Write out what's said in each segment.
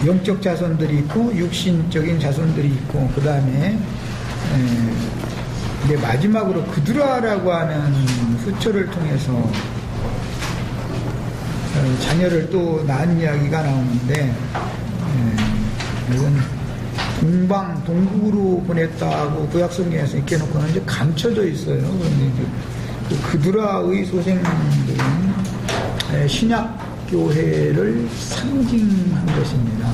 영적 자손들이 있고 육신적인 자손들이 있고 그 다음에 이제 마지막으로 그두라라고 하는 후처를 통해서 자녀를 또 낳은 이야기가 나오는데 이건 동국으로 보냈다고 구약성경에서 이렇게 놓고는 이제 감춰져 있어요. 그런데 이제 그 그두라의 소생들은 신약교회를 상징한 것입니다.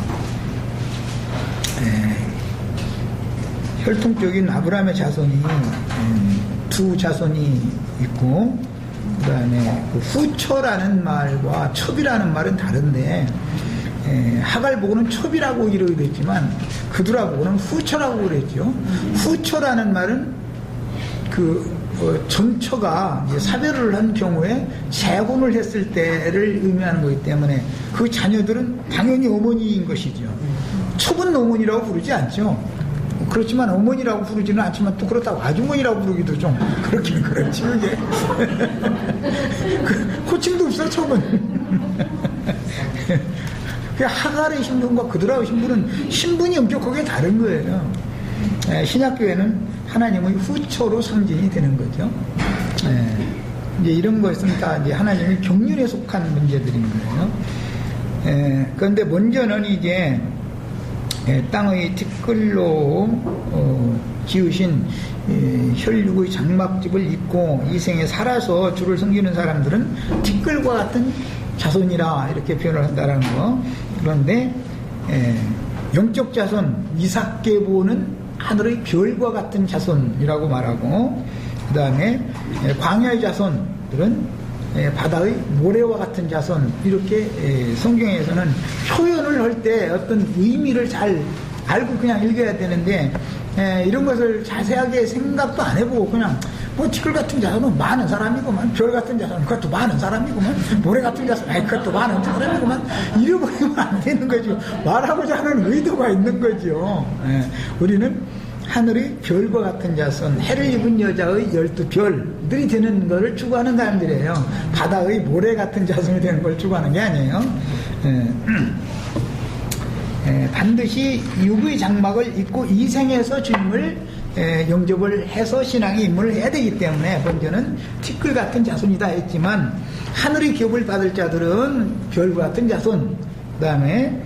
혈통적인 아브라함의 자손이 두 자손이 있고 그 다음에 그 후처라는 말과 첩이라는 말은 다른데 하갈 보고는 첩이라고 이르게 됐지만 그두라 보고는 후처라고 그랬죠. 후처라는 말은 전처가 이제 사별을 한 경우에 재혼을 했을 때를 의미하는 거기 때문에 그 자녀들은 당연히 어머니인 것이죠. 첩은 어머니라고 부르지 않죠. 그렇지만 어머니라고 부르지는 않지만 또 그렇다고 아주머니라고 부르기도 좀 그렇긴 그렇지 그게. 호칭도 없어 첩은. 하갈의 신분과 그두라의 신분은 신분이 엄격하게 다른 거예요. 신약교회는 하나님의 후처로 상징이 되는 거죠. 이제 이런 것은 다 이제 하나님의 경륜에 속한 문제들인 거예요. 그런데 먼저는 이제 땅의 티끌로 지으신 혈육의 장막집을 입고 이 생에 살아서 주를 섬기는 사람들은 티끌과 같은 자손이라 이렇게 표현을 한다는 거. 그런데 영적 자손 이삭계보는 하늘의 별과 같은 자손이라고 말하고 그 다음에 광야의 자손들은 바다의 모래와 같은 자손 이렇게 성경에서는 표현을 할 때 어떤 의미를 잘 알고 그냥 읽어야 되는데 이런 것을 자세하게 생각도 안 해보고 그냥 뭐 티끌 같은 자손은 많은 사람이구만 별 같은 자손은 그것도 많은 사람이구만 모래 같은 자손은 그것도 많은 사람이구만 이러고는 안 되는 거죠. 말하고자 하는 의도가 있는 거죠. 우리는 하늘의 별과 같은 자손, 해를 입은 여자의 12별들이 되는 것을 추구하는 사람들이에요. 바다의 모래 같은 자손이 되는 걸 추구하는 게 아니에요. 반드시 육의 장막을 입고 이 생에서 주님을 영접을 해서 신앙에 입문을 해야 되기 때문에 먼저는 티끌 같은 자손이다 했지만 하늘의 기업을 받을 자들은 별과 같은 자손, 그 다음에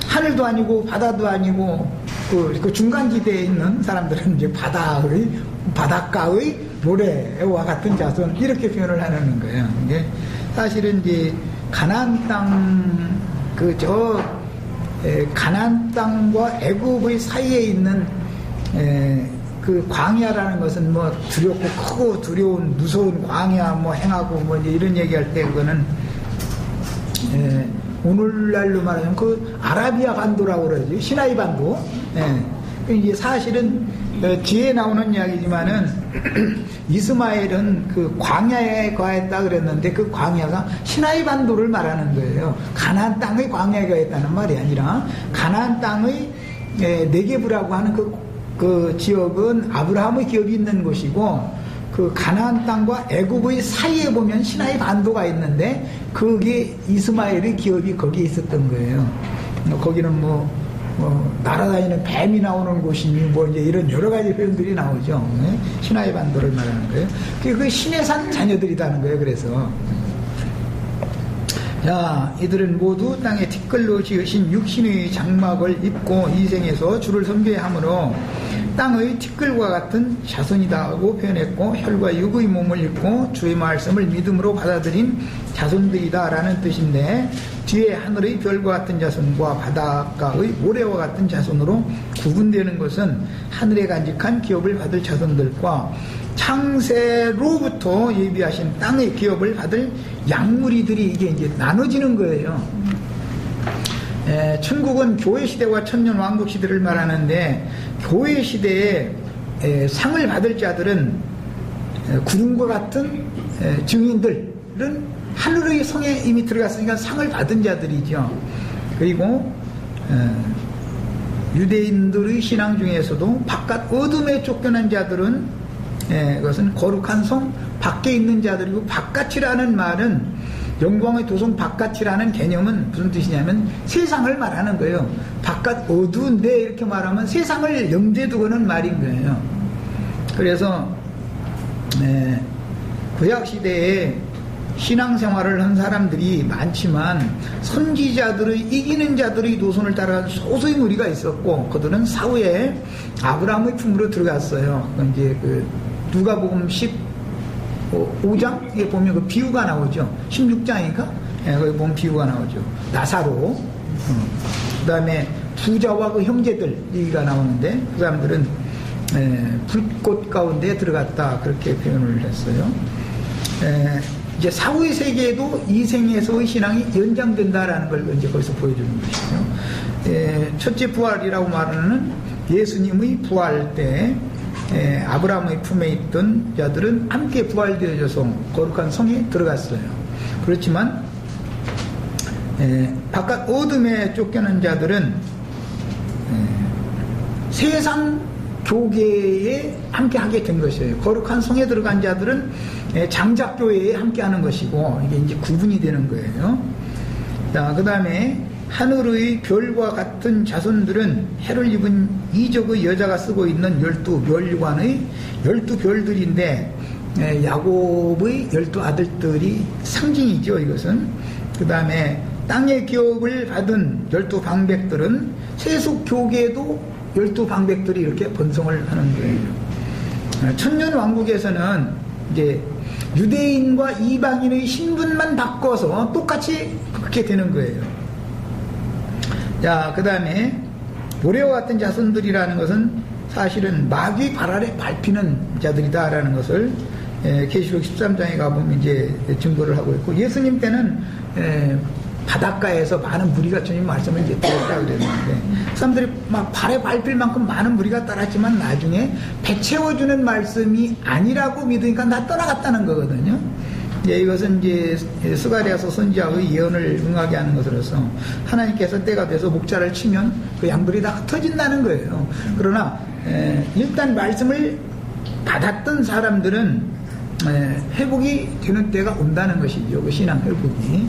하늘도 아니고 바다도 아니고 그 중간지대에 있는 사람들은 이제 바닷가의 모래와 같은 자손 이렇게 표현을 하는 거예요. 이게 사실은 이제 가나안 땅 가나안 땅과 애굽의 사이에 있는 그 광야라는 것은 뭐 두렵고 크고 두려운 무서운 광야 뭐 행하고 뭐 이제 이런 얘기할 때 그거는 오늘날로 말하면 그 아라비아 반도라고 그러죠. 시나이 반도. 이게 사실은 뒤에 나오는 이야기지만은 이스마엘은 그 광야에 거했다 그랬는데 그 광야가 시나이 반도를 말하는 거예요. 가나안 땅의 광야에 거했다는 말이 아니라 가나안 땅의 네게브라고 하는 그 지역은 아브라함의 기업이 있는 곳이고 그 가나안 땅과 애굽의 사이에 보면 시나이 반도가 있는데 그게 이스마엘의 기업이 거기에 있었던 거예요. 거기는 뭐 날아다니는 뱀이 나오는 곳이니 뭐 이제 이런 여러 가지 표현들이 나오죠. 시나이 반도를 말하는 거예요. 그 신의 산 자녀들이라는 거예요. 그래서 자, 이들은 모두 땅에 티끌로 지으신 육신의 장막을 입고 이 생에서 주를 섬겨야 하므로 땅의 티끌과 같은 자손이다 하고 표현했고 혈과 육의 몸을 입고 주의 말씀을 믿음으로 받아들인 자손들이다 라는 뜻인데 뒤에 하늘의 별과 같은 자손과 바닷가의 모래와 같은 자손으로 구분되는 것은 하늘에 간직한 기업을 받을 자손들과 창세로부터 예비하신 땅의 기업을 받을 양무리들이 이게 이제 나눠지는 거예요. 천국은 교회 시대와 천년 왕국 시대를 말하는데 교회 시대에 상을 받을 자들은 구름과 같은 증인들은 하늘의 성에 이미 들어갔으니까 상을 받은 자들이죠. 그리고 유대인들의 신앙 중에서도 바깥 어둠에 쫓겨난 자들은 그것은 거룩한 성 밖에 있는 자들이고 바깥이라는 말은 영광의 도성 바깥이라는 개념은 무슨 뜻이냐면 세상을 말하는 거예요. 바깥 어두운데 이렇게 말하면 세상을 염두에 두고는 말인 거예요. 그래서 구약시대에 신앙생활을 한 사람들이 많지만 선지자들의 이기는 자들의 노선을 따라간 소수의 무리가 있었고, 그들은 사후에 아브라함의 품으로 들어갔어요. 이제 누가복음 15장에 보면 그 비유가 나오죠. 16장인가? 거기 보면 비유가 나오죠. 나사로, 그 다음에 부자와 그 형제들 얘기가 나오는데, 그 사람들은 불꽃 가운데 들어갔다, 그렇게 표현을 했어요. 이제 사후의 세계에도 이 생에서의 신앙이 연장된다라는 걸 이제 거기서 보여주는 것이죠. 첫째 부활이라고 말하는 예수님의 부활 때 아브라함의 품에 있던 자들은 함께 부활되어져서 거룩한 성에 들어갔어요. 그렇지만 바깥 어둠에 쫓겨난 자들은 세상 교계에 함께 하게 된 것이에요. 거룩한 성에 들어간 자들은 장작교회에 함께 하는 것이고, 이게 이제 구분이 되는 거예요. 자, 그 다음에 하늘의 별과 같은 자손들은 해를 입은 이적의 여자가 쓰고 있는 12별관의 12별들인데, 야곱의 12아들들이 상징이죠, 이것은. 그 다음에 땅의 기업을 받은 12방백들은 세속교계에도 12방백들이 이렇게 번성을 하는 거예요. 천년왕국에서는 이제 유대인과 이방인의 신분만 바꿔서 똑같이 그렇게 되는 거예요. 자, 그 다음에 모래와 같은 자손들이라는 것은 사실은 마귀 발 아래 밟히는 자들이다라는 것을 계시록 13장에 가보면 이제 증거를 하고 있고, 예수님 때는 바닷가에서 많은 무리가 주님 말씀을 이제 들었다고 그랬는데, 사람들이 막 발에 밟힐 만큼 많은 무리가 따랐지만 나중에 배 채워주는 말씀이 아니라고 믿으니까 다 떠나갔다는 거거든요. 이것은 이제 스가랴서 선지자의 예언을 응하게 하는 것으로서 하나님께서 때가 돼서 목자를 치면 그 양들이 다 흩어진다는 거예요. 그러나 일단 말씀을 받았던 사람들은 회복이 되는 때가 온다는 것이죠. 그 신앙 회복이.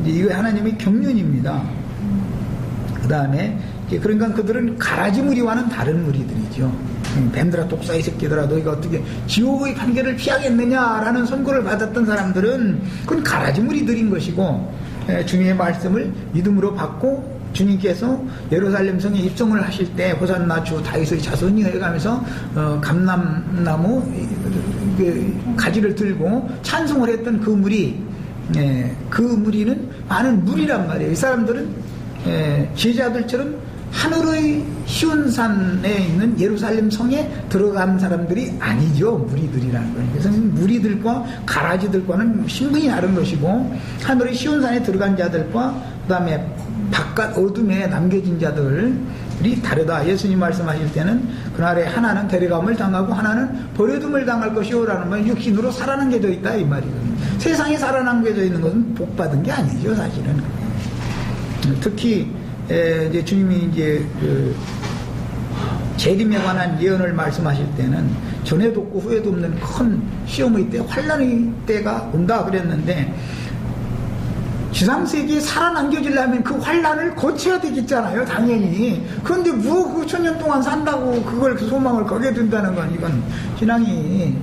이거 하나님의 경륜입니다. 그 다음에 그러니까 그들은 가라지 무리와는 다른 무리들이죠. 뱀들아 독사의 새끼들아 너희가 어떻게 지옥의 판결을 피하겠느냐라는 선고를 받았던 사람들은 그건 가라지 무리들인 것이고, 주님의 말씀을 믿음으로 받고 주님께서 예루살렘 성에 입성을 하실 때 호산나 주 다윗의 자손이 해가면서 감람나무 가지를 들고 찬송을 했던 그 무리, 그 무리는 많은 무리란 말이에요. 이 사람들은 제자들처럼 하늘의 시온산에 있는 예루살렘 성에 들어간 사람들이 아니죠. 무리들이라는 거예요. 그래서 무리들과 가라지들과는 신분이 다른 것이고, 하늘의 시온산에 들어간 자들과 그 다음에 바깥 어둠에 남겨진 자들이 다르다. 예수님 말씀하실 때는 그날에 하나는 데려감을 당하고 하나는 버려둠을 당할 것이오라는 말, 육신으로 살아남겨져 있다 이 말이거든요. 세상에 살아남겨져 있는 것은 복받은 게 아니죠, 사실은. 특히 이제 주님이 이제 재림에 관한 예언을 말씀하실 때는 전에도 없고 후에도 없는 큰 시험의 때, 환난의 때가 온다 그랬는데, 지상세계에 살아남겨지려면 그 환난을 거쳐야 되겠잖아요, 당연히. 그런데 뭐 그 천년 동안 산다고 그걸 그 소망을 거게 둔다는 건 이건 신앙이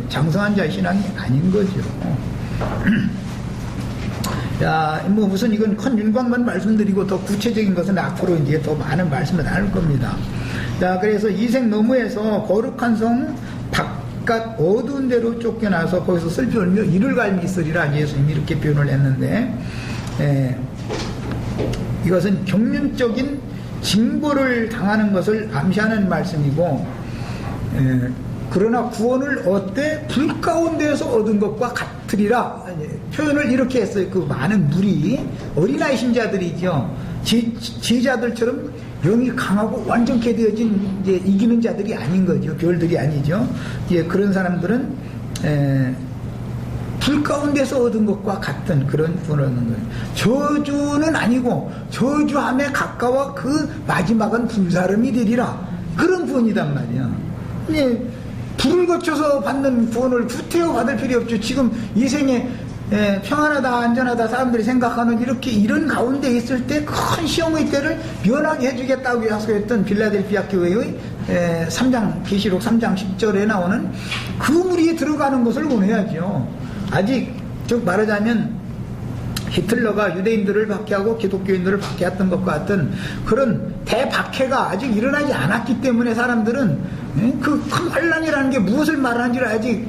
장성한 자의 신앙이 아닌 거죠. 자, 뭐 우선 이건 큰 윤곽만 말씀드리고 더 구체적인 것은 앞으로 이제 더 많은 말씀을 나눌 겁니다. 자, 그래서 이생 너머에서 거룩한 성 바깥 어두운 데로 쫓겨나서 거기서 슬피 울며 이를 갈미 있으리라 예수님이 이렇게 표현을 했는데, 이것은 경륜적인 징벌을 당하는 것을 암시하는 말씀이고, 그러나 구원을 어때? 불 가운데에서 얻은 것과 같으리라. 표현을 이렇게 했어요. 그 많은 무리, 어린아이 신자들이죠. 제자들처럼 영이 강하고 완전케 되어진 이제 이기는 자들이 아닌 거죠. 별들이 아니죠. 예, 그런 사람들은 불 가운데서 얻은 것과 같은 그런 구원을 얻는 거예요. 저주는 아니고 저주함에 가까워 그 마지막은 불사름이 되리라. 그런 구원이단 말이야. 예, 불을 거쳐서 받는 구원을 구태여 받을 필요 없죠. 지금 이 생에 평안하다 안전하다 사람들이 생각하는 이런 가운데 있을 때 큰 시험의 때를 면하게 해주겠다고 약속했던 빌라델피아 교회의 3장 계시록 3장 10절에 나오는 그 무리에 들어가는 것을 원해야죠. 아직 즉 말하자면 히틀러가 유대인들을 박해하고 기독교인들을 박해했던 것과 같은 그런 대박해가 아직 일어나지 않았기 때문에 사람들은 그 큰 환란이라는 게 무엇을 말하는지를 아직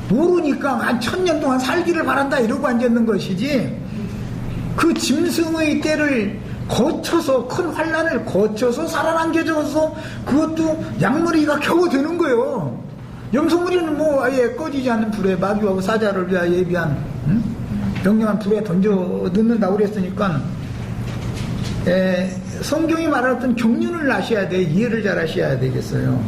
모르니까 한 1000년 동안 살기를 바란다 이러고 앉았는 것이지, 그 짐승의 때를 거쳐서 큰 환란을 거쳐서 살아남겨져서 그것도 양머리가 겨우 되는 거예요. 염소무리는 뭐 아예 꺼지지 않는 불에 마귀하고 사자를 위하여 예비한 명령한 불에 던져 넣는다고 그랬으니까 성경이 말하던 경륜을 아셔야 돼. 이해를 잘 하셔야 되겠어요.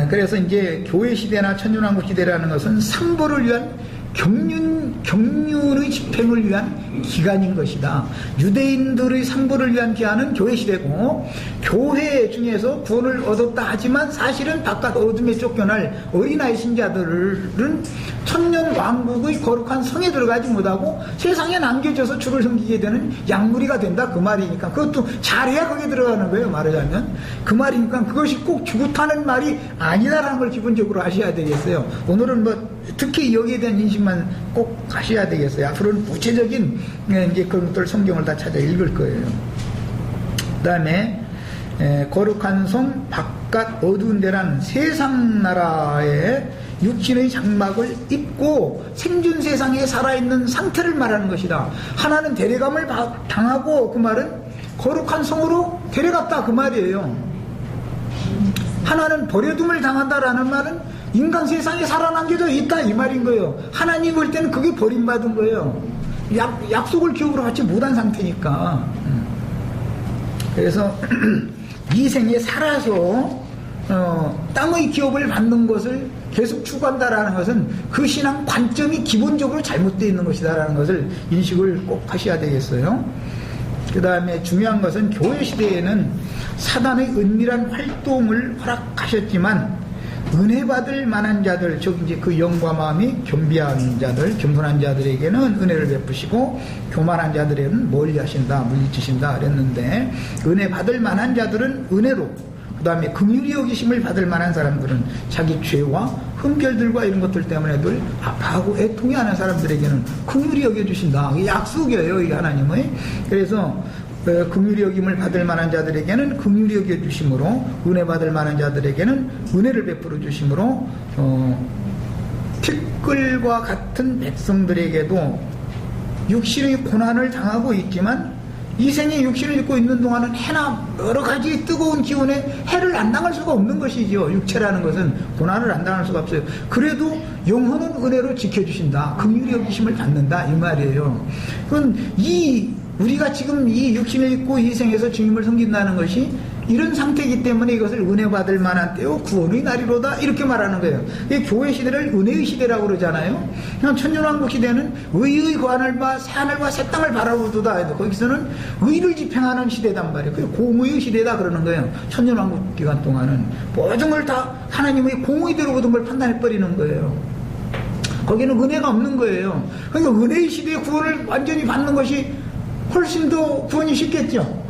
그래서 이제 교회 시대나 천년왕국 시대라는 것은 상보를 위한 경륜의 집행을 위한 기간인 것이다. 유대인들의 상보를 위한 기한은 교회 시대고, 교회 중에서 구원을 얻었다 하지만 사실은 바깥 어둠에 쫓겨날 어린아이 신자들은 천년 왕국의 거룩한 성에 들어가지 못하고 세상에 남겨져서 주를 섬기게 되는 양무리가 된다 그 말이니까, 그것도 잘해야 거기에 들어가는 거예요. 말하자면 그 말이니까 그것이 꼭 좋다는 말이 아니다라는 걸 기본적으로 아셔야 되겠어요. 오늘은 뭐 특히 여기에 대한 인식만 꼭 하셔야 되겠어요. 앞으로는 구체적인 이제 그런 것들 성경을 다 찾아 읽을 거예요. 그 다음에 거룩한 성 바깥 어두운 데란 세상 나라의 육신의 장막을 입고 생존 세상에 살아있는 상태를 말하는 것이다. 하나는 데려감을 당하고, 그 말은 거룩한 성으로 데려갔다 그 말이에요. 하나는 버려둠을 당한다라는 말은 인간 세상에 살아남겨져 있다 이 말인 거예요. 하나님 볼 때는 그게 버림받은 거예요. 약속을 기업으로 받지 못한 상태니까. 그래서 이 생에 살아서 땅의 기업을 받는 것을 계속 추구한다라는 것은 그 신앙 관점이 기본적으로 잘못되어 있는 것이다라는 것을 인식을 꼭 하셔야 되겠어요. 그 다음에 중요한 것은 교회 시대에는 사단의 은밀한 활동을 허락하셨지만 은혜 받을 만한 자들, 즉 이제 그 영과 마음이 겸비한 자들, 겸손한 자들에게는 은혜를 베푸시고 교만한 자들에게는 멀리 하신다, 물리치신다 그랬는데, 은혜 받을 만한 자들은 은혜로, 그 다음에 긍휼히 여기심을 받을 만한 사람들은 자기 죄와 흠결들과 이런 것들 때문에 늘 아파하고 애통해하는 사람들에게는 긍휼히 여겨주신다. 이게 약속이에요, 이 하나님의. 그래서 긍휼히 여김을 받을 만한 자들에게는 긍휼히 여겨주심으로, 은혜 받을 만한 자들에게는 은혜를 베풀어 주심으로, 티끌과 같은 백성들에게도 육신의 고난을 당하고 있지만 이 생에 육신을 입고 있는 동안은 해나 여러 가지 뜨거운 기운에 해를 안 당할 수가 없는 것이죠. 육체라는 것은 고난을 안 당할 수가 없어요. 그래도 영혼은 은혜로 지켜주신다. 긍휼히 여기심을 받는다 이 말이에요. 그건 우리가 지금 이 육신을 입고 이 생에서 주님을 섬긴다는 것이 이런 상태이기 때문에 이것을 은혜 받을 만한 때요 구원의 날이로다 이렇게 말하는 거예요. 이 교회 시대를 은혜의 시대라고 그러잖아요. 그냥 천년왕국 시대는 의의 거하늘과 새하늘과 새 땅을 바라보도다. 거기서는 의를 집행하는 시대단 말이에요. 그게 공의의 시대다 그러는 거예요. 천년왕국 기간 동안은 모든 걸 다 하나님의 공의대로 모든 걸 판단해버리는 거예요. 거기는 은혜가 없는 거예요. 그러니까 은혜의 시대의 구원을 완전히 받는 것이 훨씬 더 구원이 쉽겠죠.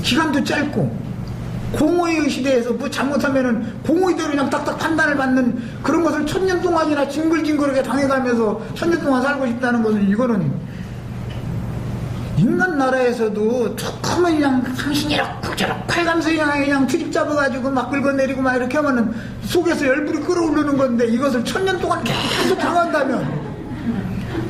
기간도 짧고. 공의의 시대에서 뭐 잘못하면은 공의대로 그냥 딱딱 판단을 받는 그런 것을 1000년 동안이나 징글징글하게 당해가면서 1000년 동안 살고 싶다는 것은, 이거는 인간 나라에서도 조금은 그냥 당신이 이렇게 팔감서 그냥 트집 잡아가지고 막 긁어내리고 막 이렇게 하면은 속에서 열불이 끓어오르는 건데, 이것을 1000년 동안 계속 당한다면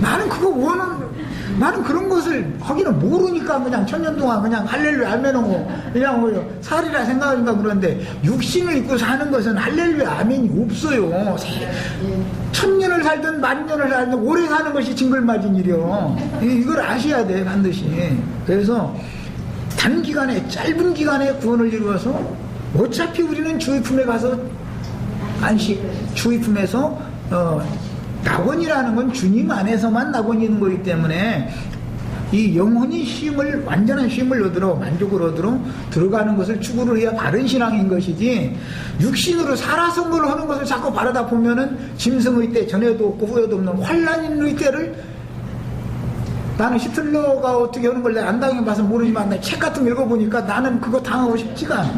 나는 그런 것을 하기는 모르니까 그냥 1000년 동안 그냥 할렐루야 아멘하고 그냥 뭐 살이라 생각하니까 그런데, 육신을 입고 사는 것은 할렐루야 아멘이 없어요. 1000년을 살든 10,000년을 살든 오래 사는 것이 징글맞은 일이요. 이걸 아셔야 돼 반드시. 그래서 단기간에, 짧은 기간에 구원을 이루어서 어차피 우리는 주의 품에 가서 주의 품에서 낙원이라는 건 주님 안에서만 낙원이 있는 거기 때문에 이 영혼이 쉼을, 완전한 쉼을 얻으러, 만족을 얻으러 들어가는 것을 추구를 해야 바른 신앙인 것이지, 육신으로 살아서 뭘 하는 것을 자꾸 바라다 보면은 짐승의 때, 전에도 없고 후에도 없는 환란의 때를, 나는 히틀러가 어떻게 하는 걸 내가 안 당해봐서 모르지만 책 같은 거 읽어보니까 나는 그거 당하고 싶지가 않아.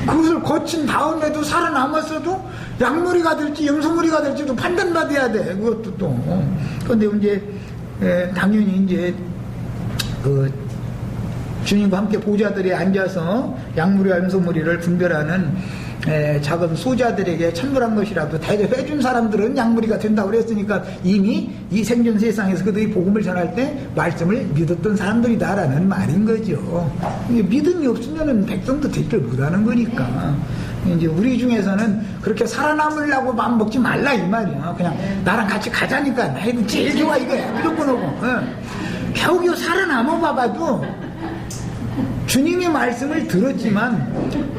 그것을 거친 다음에도 살아남았어도 약물이가 될지 염소물이가 될지도 판단받아야 돼. 그것도 또. 그런데 이제 당연히 이제 그 주님과 함께 보좌들에 앉아서 약물이와 염소물이를 분별하는 작은 소자들에게 천불한 것이라도 대접해준 사람들은 약물이가 된다고 그랬으니까 이미 이 생존 세상에서 그들이 복음을 전할 때 말씀을 믿었던 사람들이다라는 말인 거죠. 믿음이 없으면은 백성도 대절 못하는 거니까. 이제 우리 중에서는 그렇게 살아남으려고 마음 먹지 말라 이 말이야. 그냥 나랑 같이 가자니까 나이도 제일 좋아 이거야. 무조건 오고. 겨우겨우 살아남아 봐봐도 주님의 말씀을 들었지만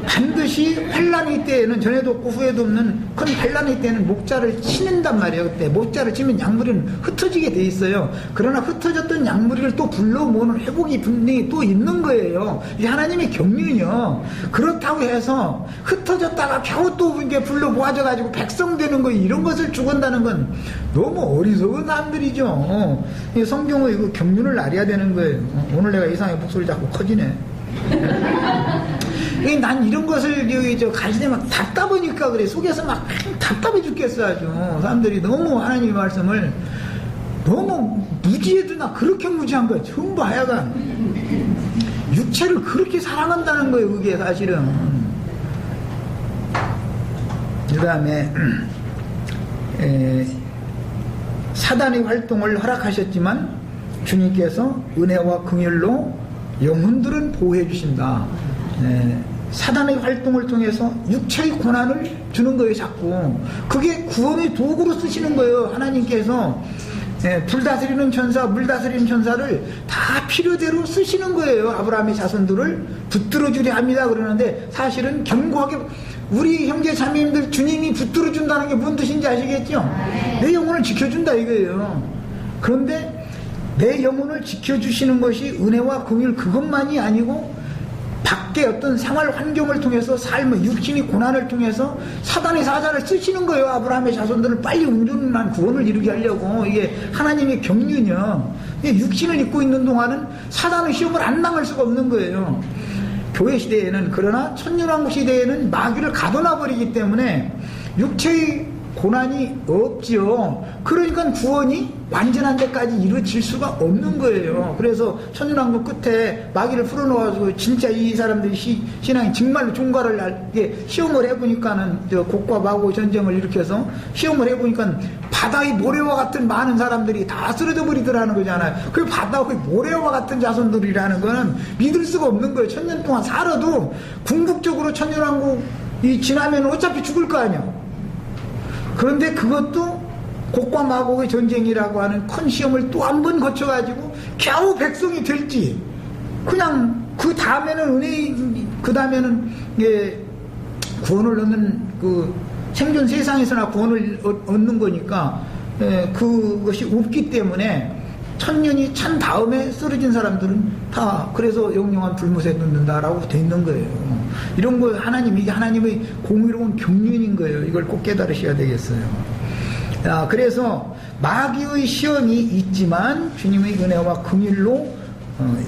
반드시 환란의 때에는, 전에도 없고 후에도 없는 큰 환란의 때에는 목자를 치는단 말이에요. 그때 목자를 치면 약물이는 흩어지게 돼 있어요. 그러나 흩어졌던 약물이를 또 불러 모으는 회복이 분명히 또 있는 거예요. 이게 하나님의 경륜이요. 그렇다고 해서 흩어졌다가 겨우 또 이게 불러 모아져 가지고 백성 되는 거, 이런 것을 죽은다는 건 너무 어리석은 사람들이죠. 성경의 그 경륜을 알아야 되는 거예요. 오늘 내가 이상하게 목소리 자꾸 커지네. 난 이런 것을 가시되 막 답답하니까 그래. 속에서 막 답답해 죽겠어 아주. 사람들이 너무 하나님의 말씀을 너무 무지해도 나 그렇게 무지한 거야. 전부 하여간 육체를 그렇게 사랑한다는 거예요. 그게 사실은. 그 다음에 사단의 활동을 허락하셨지만 주님께서 은혜와 긍휼로 영혼들은 보호해 주신다. 사단의 활동을 통해서 육체의 고난을 주는 거예요. 자꾸 그게 구원의 도구로 쓰시는 거예요. 하나님께서 불 다스리는 천사, 물 다스리는 천사를 다 필요대로 쓰시는 거예요. 아브라함의 자손들을 붙들어 주려 합니다 그러는데, 사실은 견고하게 우리 형제 자매님들 주님이 붙들어 준다는 게 무슨 뜻인지 아시겠죠? 내 영혼을 지켜준다 이거예요. 그런데 내 영혼을 지켜주시는 것이 은혜와 긍휼 그것만이 아니고 밖에 어떤 생활 환경을 통해서 삶의 육신의 고난을 통해서 사단의 사자를 쓰시는 거예요. 아브라함의 자손들을 빨리 온전한 구원을 이루게 하려고. 이게 하나님의 경륜이요. 육신을 입고 있는 동안은 사단의 시험을 안 당할 수가 없는 거예요. 교회 시대에는, 그러나 천년왕국 시대에는 마귀를 가둬놔버리기 때문에 육체의 고난이 없지요. 그러니까 구원이 완전한 데까지 이루어질 수가 없는 거예요. 그래서 천년왕국 끝에 마귀를 풀어놓아가지고 진짜 이 사람들이 신앙이 정말로 종가를 할 시험을 해보니까는 곡과 마고 전쟁을 일으켜서 시험을 해보니까 바다의 모래와 같은 많은 사람들이 다 쓰러져 버리더라는 거잖아요. 그 바다의 모래와 같은 자손들이라는 거는 믿을 수가 없는 거예요. 천년 동안 살아도 궁극적으로 천년왕국이 지나면 어차피 죽을 거 아니야. 그런데 그것도 곡과 마곡의 전쟁이라고 하는 큰 시험을 또 한 번 거쳐가지고 겨우 백성이 될지, 그냥 그 다음에는 그 다음에는 구원을 얻는 그 생존 세상에서나 구원을 얻는 거니까 그것이 없기 때문에 천년이 찬 다음에 쓰러진 사람들은 다 그래서 영영한 불못에 넣는다라고 돼 있는 거예요. 이런 거 이게 하나님의 공의로운 경륜인 거예요. 이걸 꼭 깨달으셔야 되겠어요. 그래서 마귀의 시험이 있지만 주님의 은혜와 긍휼로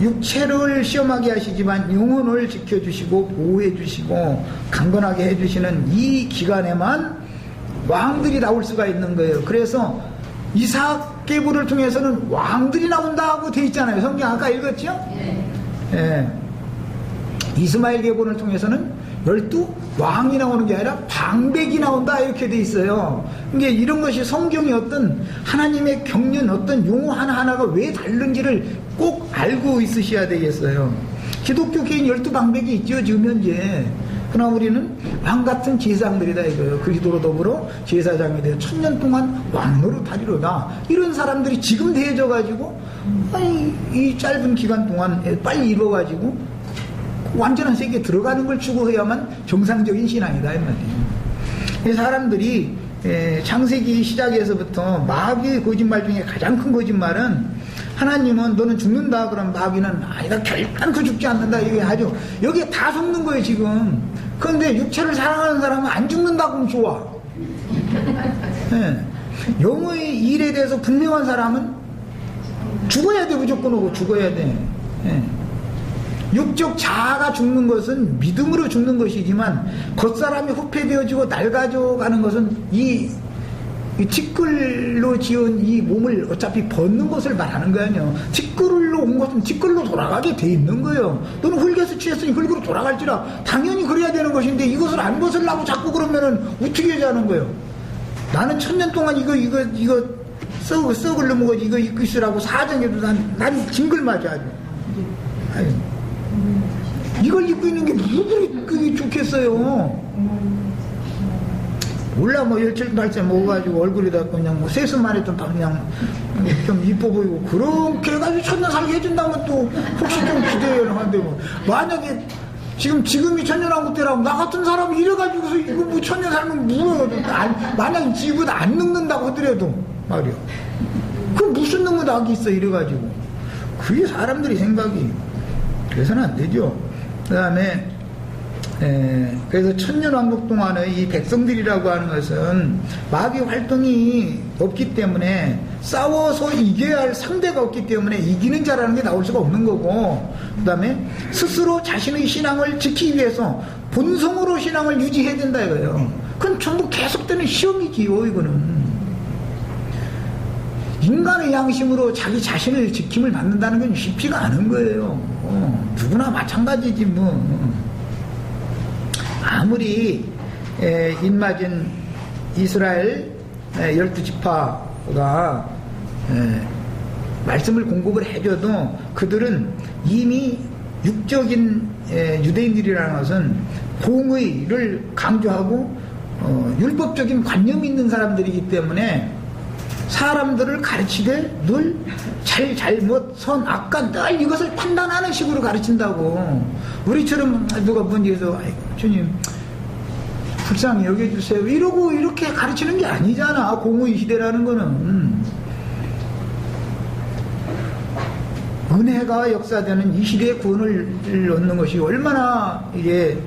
육체를 시험하게 하시지만 영혼을 지켜주시고 보호해주시고 강건하게 해주시는 이 기간에만 왕들이 나올 수가 있는 거예요. 그래서 이삭 계보를 통해서는 왕들이 나온다고 돼 있잖아요. 성경 아까 읽었죠? 예. 이스마엘 계보를 통해서는 12왕이 나오는 게 아니라 방백이 나온다 이렇게 돼 있어요. 이게 이런 것이 성경의 어떤 하나님의 경륜, 어떤 용어 하나하나가 왜 다른지를 꼭 알고 있으셔야 되겠어요. 기독교계인 12방백이 있죠 지금 현재. 그러나 우리는 왕같은 제사장들이다 이거예요. 그리스도로 더불어 제사장이 되어 천년 동안 왕노릇 하리로다. 이런 사람들이 지금 대해져가지고 이 짧은 기간 동안 빨리 이루어가지고 완전한 세계에 들어가는 걸 추구해야만 정상적인 신앙이다 이 말이에요. 사람들이 창세기 시작에서부터 마귀의 거짓말 중에 가장 큰 거짓말은 하나님은 너는 죽는다 그러면 마귀는 아니다 결단코 죽지 않는다 이게 하죠. 여기에 다 속는 거예요 지금. 그런데 육체를 사랑하는 사람은 안 죽는다 그러면 좋아. 네. 영의 일에 대해서 분명한 사람은 죽어야 돼. 무조건 오고 죽어야 돼. 네. 육적 자아가 죽는 것은 믿음으로 죽는 것이지만 겉사람이 후패되어지고 낡아져가는 것은 이 티끌로 지은 이 몸을 어차피 벗는 것을 말하는 거 아니에요. 티끌로 온 것은 티끌로 돌아가게 돼 있는 거예요. 너는 흙에서 취했으니 흙으로 돌아갈지라 당연히 그래야 되는 것인데 이것을 안 벗으려고 자꾸 그러면은 어떻게 하자는 거예요. 나는 1000년 동안 이거 썩을 놈의 이거 입고 있으라고 사정해도 난 징글 맞아 아주. 아유. 이걸 입고 있는 게 무슨 그게 좋겠어요. 몰라 뭐 열칠 발째 먹어가지고 얼굴에다 그냥 뭐 세수만 해도 그냥 좀 이뻐 보이고 그렇게 해가지고 천년 살게 해준다면 또 혹시 좀 기대해요 한데 뭐 만약에 지금이 천년왕국 때라면 나 같은 사람이 이래가지고서 이거 뭐 천년 살면 물어요. 만약에 지구도 안 늙는다고 하더라도 말이야. 그럼 무슨 놈의 낙이 있어 이래가지고 그게 사람들이 생각이 그래서는 안 되죠. 그 다음에 그래서 천년왕국 동안의 이 백성들이라고 하는 것은 마귀 활동이 없기 때문에 싸워서 이겨야 할 상대가 없기 때문에 이기는 자라는 게 나올 수가 없는 거고 그 다음에 스스로 자신의 신앙을 지키기 위해서 본성으로 신앙을 유지해야 된다 이거예요. 그건 전부 계속되는 시험이지요. 이거는 인간의 양심으로 자기 자신을 지킴을 받는다는 건 쉽지가 않은 거예요. 누구나 마찬가지지 뭐. 아무리 입맞은 이스라엘 12지파가 말씀을 공급을 해줘도 그들은 이미 육적인 유대인들이라는 것은 공의를 강조하고 율법적인 관념이 있는 사람들이기 때문에 사람들을 가르치되 늘 잘못 선 악과 늘 이것을 판단하는 식으로 가르친다고. 우리처럼 누가 뭔지에서 주님 불쌍히 여겨주세요 이러고 이렇게 가르치는 게 아니잖아. 공의 시대라는 거는 은혜가 역사되는 이 시대의 구원을 얻는 것이 얼마나 이게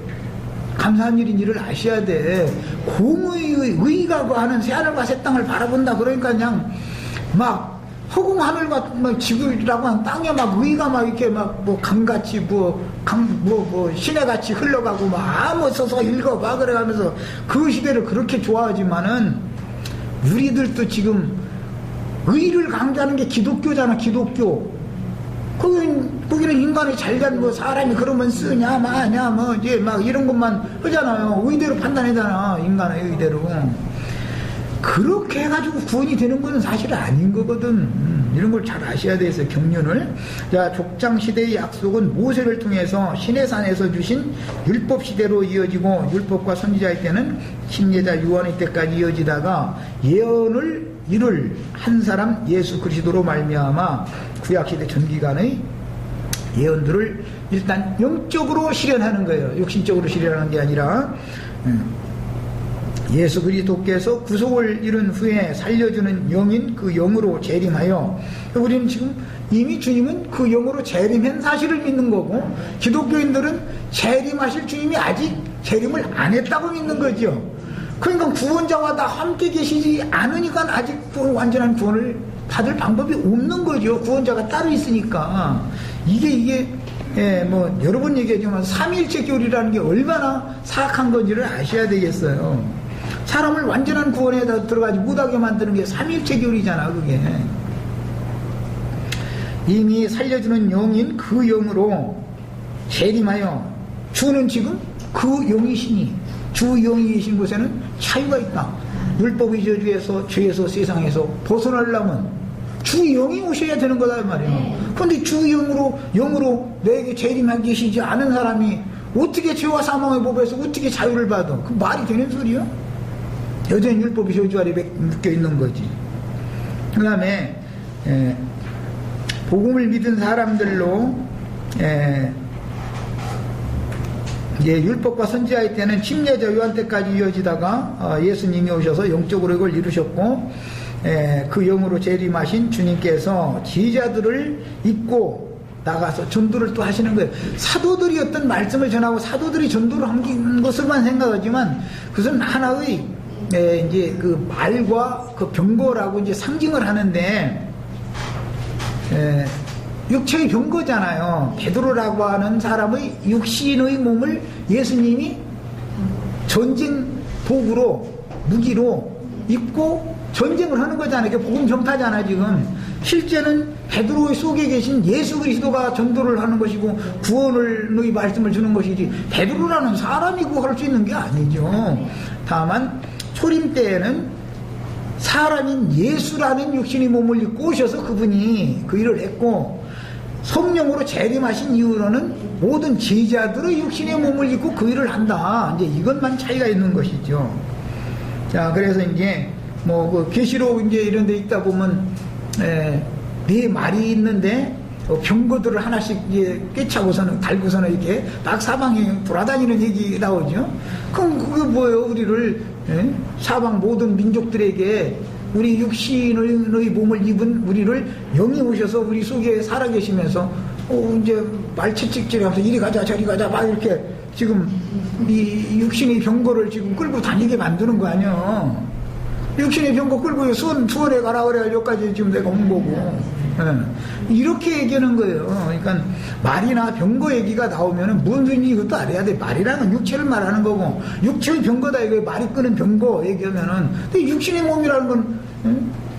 감사한 일인지를 아셔야 돼. 공의의 의가 하는 새하늘과 새 땅을 바라본다 그러니까 그냥 막 허공 하늘과 막 지구라고 하는 땅에 막 의가 막 이렇게 막 뭐 강같이 뭐 시내같이 흘러가고 막 아무 써서 읽어봐 그래가면서 그 시대를 그렇게 좋아하지만은 우리들도 지금 의를 강조하는 게 기독교잖아. 기독교. 거기는 인간이 잘된 뭐 사람이 그러면 쓰냐 마냐 뭐 이제 막 이런 것만 하잖아요. 의대로 판단하잖아. 인간의 의대로. 그렇게 해가지고 구원이 되는 것은 사실 아닌 거거든. 이런 걸 잘 아셔야 돼서 경륜을. 자, 족장 시대의 약속은 모세를 통해서 시내산에서 주신 율법 시대로 이어지고 율법과 선지자의 때는 심례자 요한의 때까지 이어지다가 예언을 이룰 한 사람 예수 그리스도로 말미암아 구약시대 전 기간의 예언들을 일단 영적으로 실현하는 거예요. 육신적으로 실현하는 게 아니라 예수 그리스도께서 구속을 이룬 후에 살려주는 영인 그 영으로 재림하여 우리는 지금 이미 주님은 그 영으로 재림한 사실을 믿는 거고 기독교인들은 재림하실 주님이 아직 재림을 안 했다고 믿는 거죠. 그러니까 구원자와 다 함께 계시지 않으니까 아직 완전한 구원을 받을 방법이 없는 거죠. 구원자가 따로 있으니까. 이게 뭐 여러 번 얘기하지만 삼위일체 교리라는 게 얼마나 사악한 건지를 아셔야 되겠어요. 사람을 완전한 구원에 들어가지 못하게 만드는 게 삼위일체 교리잖아. 그게 이미 살려주는 영인 그 영으로 재림하여 주는 지금 그 영이시니 주 영이 계신 곳에는 차이가 있다. 율법의 저주에서 죄에서 세상에서 벗어나려면 주 영이 오셔야 되는 거다 말이에요. 그런데 주 영으로 내게 재림하게 계시지 않은 사람이 어떻게 죄와 사망의 법에서 어떻게 자유를 받아? 그 말이 되는 소리야? 여전히 율법이 저주 아래 묶여 있는 거지. 그 다음에 복음을 믿은 사람들로 율법과 선지자의 때는 침례자 요한 때까지 이어지다가 예수님이 오셔서 영적으로 이걸 이루셨고 그 영으로 재림하신 주님께서 제자들을 입고 나가서 전도를 또 하시는 거예요. 사도들이 어떤 말씀을 전하고 사도들이 전도를 한 것을만 생각하지만 그것은 하나의 이제 그 말과 그 병거라고 이제 상징을 하는데 육체의 병거잖아요. 베드로라고 하는 사람의 육신의 몸을 예수님이 전쟁 도구로 무기로 입고 전쟁을 하는 거잖아요. 이게 복음 전파잖아 지금. 실제는 베드로의 속에 계신 예수 그리스도가 전도를 하는 것이고 구원의 말씀을 주는 것이지 베드로라는 사람이 구할 수 있는 게 아니죠. 다만 초림 때에는 사람인 예수라는 육신의 몸을 입고 오셔서 그분이 그 일을 했고 성령으로 재림하신 이후로는 모든 제자들의 육신의 몸을 입고 그 일을 한다. 이제 이것만 차이가 있는 것이죠. 자, 그래서 이제 뭐 그 계시록 이제 이런 데 있다 보면 네 말이 있는데 병거들을 하나씩 이제 꿰차고서는 달고서는 이렇게 막 사방에 돌아다니는 얘기 나오죠. 그럼 그게 뭐예요? 우리를 사방 모든 민족들에게 우리 육신의 몸을 입은 우리를 영이 오셔서 우리 속에 살아계시면서 이제 말채찍질하면서 이리 가자 저리 가자 막 이렇게 지금 이 육신의 병거를 지금 끌고 다니게 만드는 거 아니야. 육신의 병거 끌고 수원에 가라 그래 여기까지 지금 내가 온 거고. 이렇게 얘기하는 거예요. 그러니까 말이나 병거 얘기가 나오면은 무슨 이것도 알아야 돼. 말이라는 육체를 말하는 거고 육체의 병거다 이거 말이 끄는 병거 얘기하면은 근데 육신의 몸이라는 건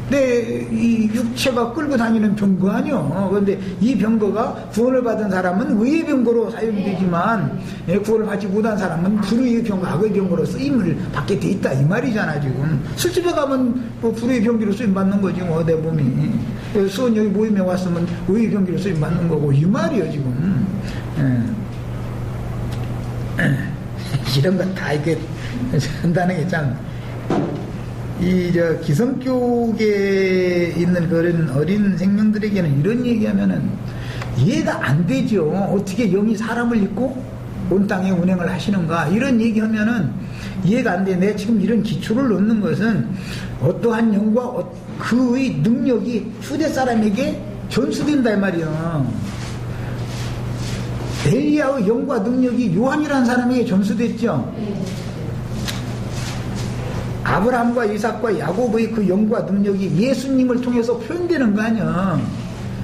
내 이 육체가 끌고 다니는 병거 아니요. 그런데 이 병거가 구원을 받은 사람은 의의 병거로 사용되지만 구원을 받지 못한 사람은 불의의 병거, 악의 병거로 쓰임을 받게 돼 있다 이 말이잖아 지금. 술집에 가면 뭐 불의의 병기로 쓰임 받는 거지 뭐 내 몸이. 수원 여기 모임에 왔으면 의의 병기로 쓰임 받는 거고 이 말이요 지금. 이런 거 다 이렇게 한다는 게 참. 기성교계에 있는 그런 어린 생명들에게는 이런 얘기하면은 이해가 안 되죠. 어떻게 영이 사람을 입고 온 땅에 운행을 하시는가. 이런 얘기하면은 이해가 안 돼. 내가 지금 이런 기초를 놓는 것은 어떠한 영과 그의 능력이 후대 사람에게 전수된다 이 말이야. 엘리야의 영과 능력이 요한이라는 사람에게 전수됐죠. 아브라함과 이삭과 야곱의 그 영과 능력이 예수님을 통해서 표현되는 거 아니야.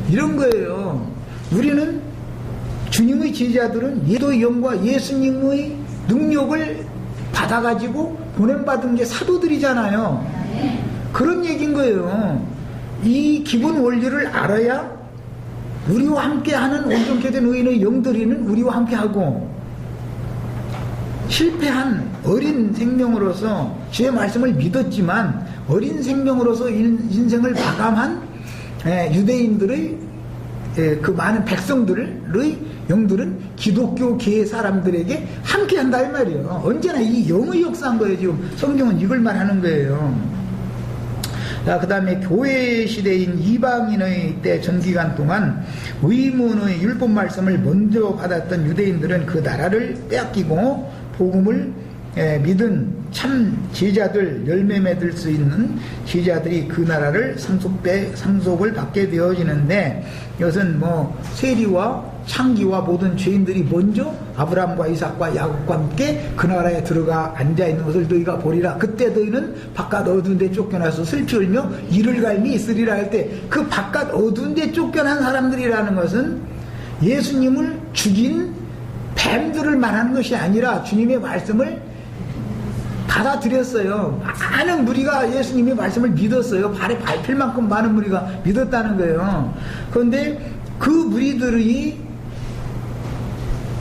이런 거예요. 우리는 주님의 제자들은 예도의 영과 예수님의 능력을 받아가지고 보냄받은 게 사도들이잖아요. 그런 얘기인 거예요. 이 기본 원리를 알아야 우리와 함께하는 온전케 된 의인의 영들이는 우리와 함께하고 실패한 어린 생명으로서 주의 말씀을 믿었지만 어린 생명으로서 인생을 마감한 유대인들의 그 많은 백성들의 영들은 기독교계 사람들에게 함께한다 이 말이에요. 언제나 이 영의 역사한 거예요. 지금 성경은 이걸 말하는 거예요. 자, 그 다음에 교회 시대인 이방인의 때 전기간 동안 의문의 율법 말씀을 먼저 받았던 유대인들은 그 나라를 빼앗기고 복음을 믿은 참 제자들, 열매 맺을 수 있는 제자들이 그 나라를 상속을 받게 되어지는데 이것은 뭐 세리와 창기와 모든 죄인들이 먼저 아브라함과 이삭과 야곱과 함께 그 나라에 들어가 앉아있는 것을 너희가 보리라. 그때 너희는 바깥 어두운 데 쫓겨나서 슬피 울며 이를 갈미 있으리라 할 때 그 바깥 어두운 데 쫓겨난 사람들이라는 것은 예수님을 죽인 뱀들을 말하는 것이 아니라 주님의 말씀을 받아들였어요. 많은 무리가 예수님의 말씀을 믿었어요. 발에 밟힐 만큼 많은 무리가 믿었다는 거예요. 그런데 그 무리들이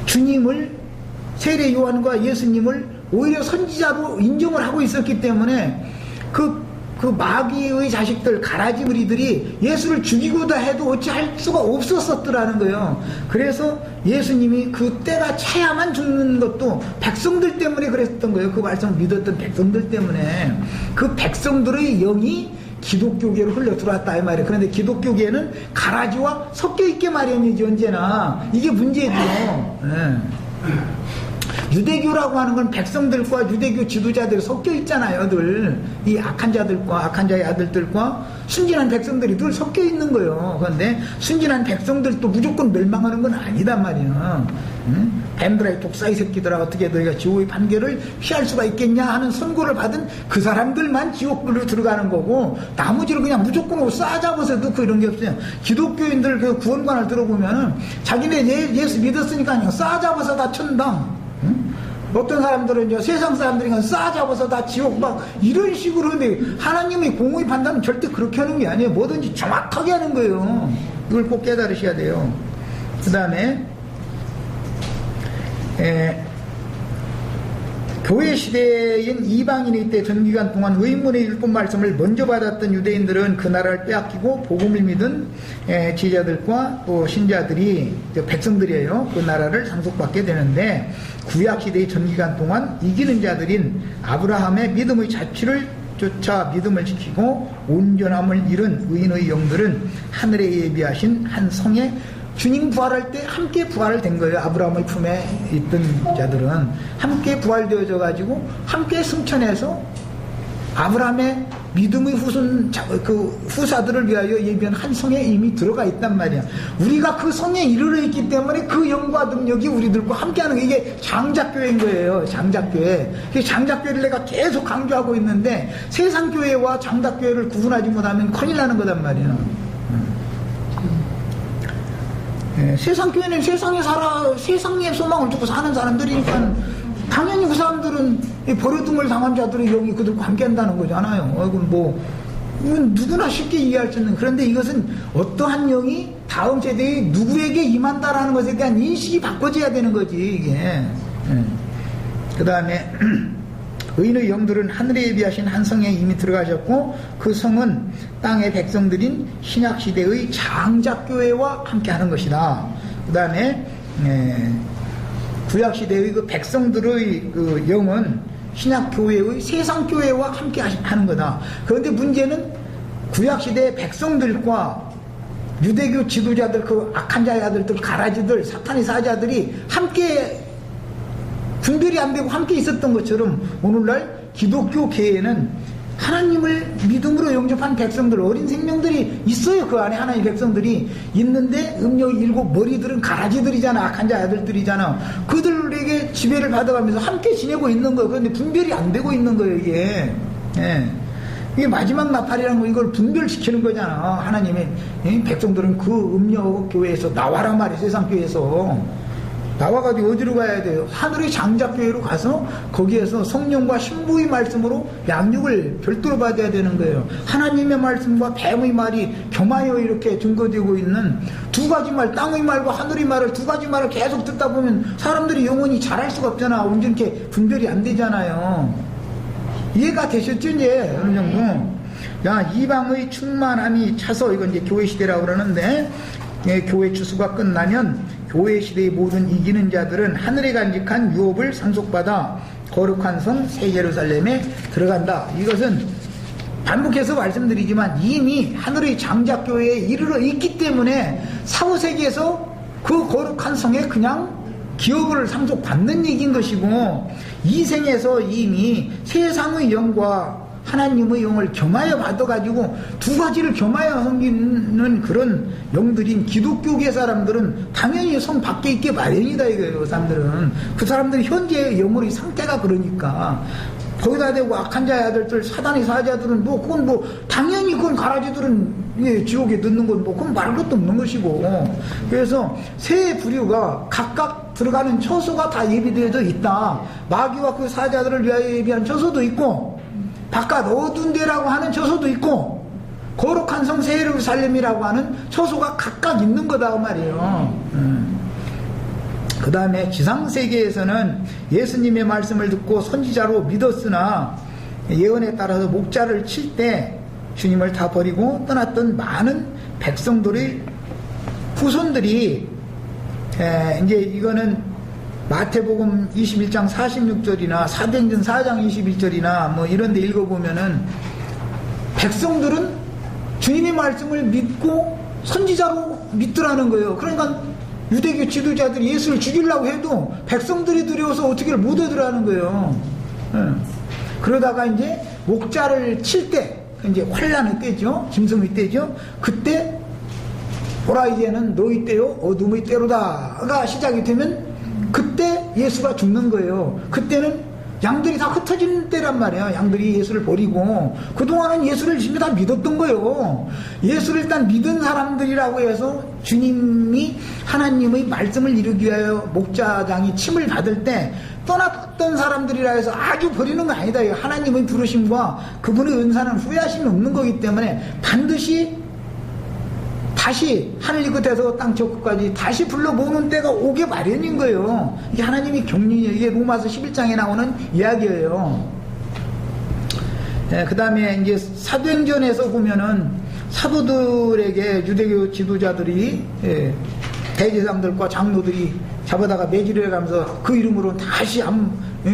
주님을 세례 요한과 예수님을 오히려 선지자로 인정을 하고 있었기 때문에 그 마귀의 자식들 가라지 무리들이 예수를 죽이고다 해도 어찌할 수가 없었더라는 거예요. 그래서 예수님이 그 때가 차야만 죽는 것도 백성들 때문에 그랬던 거예요. 그 말씀을 믿었던 백성들 때문에. 그 백성들의 영이 기독교계로 흘러 들어왔다 이 말이에요. 그런데 기독교계는 가라지와 섞여 있게 마련이지 언제나. 이게 문제죠. 네. 유대교라고 하는 건 백성들과 유대교 지도자들이 섞여 있잖아요. 늘 이 악한 자들과 악한 자의 아들들과 순진한 백성들이 늘 섞여 있는 거예요. 그런데 순진한 백성들도 무조건 멸망하는 건 아니단 말이에요. 뱀들아 독사의 새끼들아 어떻게 너희가 지옥의 판결을 피할 수가 있겠냐 하는 선고를 받은 그 사람들만 지옥으로 들어가는 거고 나머지를 그냥 무조건 싸잡아서 넣고 이런 게 없어요. 기독교인들 그 구원관을 들어보면은 자기네 예수 믿었으니까 그냥 싸잡아서 다 천당. 어떤 사람들은 이제 세상 사람들이 싸잡아서 다 지옥 막 이런 식으로 하는데 하나님의 공의 판단은 절대 그렇게 하는 게 아니에요. 뭐든지 정확하게 하는 거예요. 이걸 꼭 깨달으셔야 돼요. 그 다음에 교회 시대인 이방인의 때 전기간 동안 의문의 율법 말씀을 먼저 받았던 유대인들은 그 나라를 빼앗기고 복음을 믿은 제자들과 또 신자들이 백성들이에요. 그 나라를 상속받게 되는데 구약 시대의 전기간 동안 이기는 자들인 아브라함의 믿음의 자취를 쫓아 믿음을 지키고 온전함을 잃은 의인의 영들은 하늘에 예비하신 한 성에 주님 부활할 때 함께 부활된 거예요. 아브라함의 품에 있던 자들은 함께 부활되어져 가지고 함께 승천해서 아브라함의 믿음의 후사들을 위하여 예비한 한 성에 이미 들어가 있단 말이야. 우리가 그 성에 이르러 있기 때문에 그 영과 능력이 우리들과 함께하는 게 이게 장작교회인 거예요. 장작교회. 장작교회를 내가 계속 강조하고 있는데 세상 교회와 장작교회를 구분하지 못하면 큰일 나는 거단 말이야. 세상 교회는 세상의 소망을 두고 사는 사람들이니까 당연히 그 사람들은 버려둠을 당한 자들의 영이 그들과 함께 한다는 거잖아요. 이건 누구나 쉽게 이해할 수 있는. 그런데 이것은 어떠한 영이 다음 세대에 누구에게 임한다라는 것에 대한 인식이 바꿔져야 되는 거지, 이게. 그 다음에 의인의 영들은 하늘에 예비하신 한 성에 이미 들어가셨고 그 성은 땅의 백성들인 신약시대의 장작교회와 함께하는 것이다. 그 다음에 구약시대의 그 백성들의 그 영은 신약교회의 세상교회와 함께 하는 거다. 그런데 문제는 구약시대의 백성들과 유대교 지도자들, 그 악한 자의 아들들, 가라지들, 사탄의 사자들이 함께 분별이 안 되고 함께 있었던 것처럼 오늘날 기독교 계에는 하나님을 믿음으로 영접한 백성들, 어린 생명들이 있어요. 그 안에 하나님의 백성들이 있는데 음력이 일곱 머리들은 가라지들이잖아. 악한 자 아들들이잖아. 그들에게 지배를 받아가면서 함께 지내고 있는 거예요. 그런데 분별이 안 되고 있는 거예요, 이게. 이게 마지막 나팔이라는 거 이걸 분별시키는 거잖아. 하나님의 백성들은 그 음력 교회에서 나와라 말이야. 세상 교회에서. 나와가지고 어디로 가야 돼요? 하늘의 장작교회로 가서 거기에서 성령과 신부의 말씀으로 양육을 별도로 받아야 되는 거예요. 하나님의 말씀과 뱀의 말이 겸하여 이렇게 증거되고 있는 두 가지 말, 땅의 말과 하늘의 말을 두 가지 말을 계속 듣다 보면 사람들이 영원히 잘할 수가 없잖아. 온전히 분별이 안 되잖아요. 이해가 되셨죠? 이제 어느 정도. 이방의 충만함이 차서 이건 이제 교회 시대라고 그러는데 교회 추수가 끝나면 교회 시대의 모든 이기는 자들은 하늘에 간직한 유업을 상속받아 거룩한 성 새 예루살렘에 들어간다. 이것은 반복해서 말씀드리지만 이미 하늘의 장작교회에 이르러 있기 때문에 사후세계에서 그 거룩한 성에 그냥 기업을 상속받는 얘기인 것이고 이 생에서 이미 세상의 영과 하나님의 영을 겸하여 받아가지고 두 가지를 겸하여 섬기는 그런 영들인 기독교계 사람들은 당연히 성 밖에 있게 마련이다 이거예요. 그 사람들은 현재 영혼의 상태가 그러니까 거기다 대고 악한 자의 아들들 사단의 사자들은 그건 당연히 그건 가라지들은 지옥에 넣는 건 그건 말할 것도 없는 것이고 그래서 세 부류가 각각 들어가는 처소가 다 예비되어져 있다. 마귀와 그 사자들을 위하여 예비한 처소도 있고 바깥 어두운 데라고 하는 처소도 있고 거룩한 성 새 예루살렘이라고 하는 처소가 각각 있는 거다 그 말이에요. 그 다음에 지상세계에서는 예수님의 말씀을 듣고 선지자로 믿었으나 예언에 따라서 목자를 칠 때 주님을 다 버리고 떠났던 많은 백성들의 후손들이 이제 이거는 마태복음 21장 46절이나 사도행전 4장 21절이나 이런 데 읽어보면은 백성들은 주님의 말씀을 믿고 선지자로 믿더라는 거예요. 그러니까 유대교 지도자들이 예수를 죽이려고 해도 백성들이 두려워서 어떻게 못 얻으라는 거예요. 그러다가 이제 목자를 칠 때, 이제 환란의 때죠. 짐승의 때죠. 그때 보라 이제는 너희 때요 어둠의 때로다가 시작이 되면 그때 예수가 죽는 거예요. 그때는 양들이 다 흩어지는 때란 말이에요. 양들이 예수를 버리고 그동안은 예수를 이미 다 믿었던 거예요. 예수를 일단 믿은 사람들이라고 해서 주님이 하나님의 말씀을 이루기 위하여 목자장이 침을 받을 때 떠났던 사람들이라 해서 아주 버리는 거 아니다. 하나님의 부르심과 그분의 은사는 후회하심이 없는 거기 때문에 반드시 다시 하늘 이 끝에서 땅 저 끝까지 다시 불러 모으는 때가 오게 마련인 거예요. 이게 하나님이 경륜이에요. 이게 로마서 11장에 나오는 이야기예요. 그 다음에 이제 사도행전에서 보면은 사도들에게 유대교 지도자들이 대제사장들과 장로들이 잡아다가 매질을 해가면서 그 이름으로 다시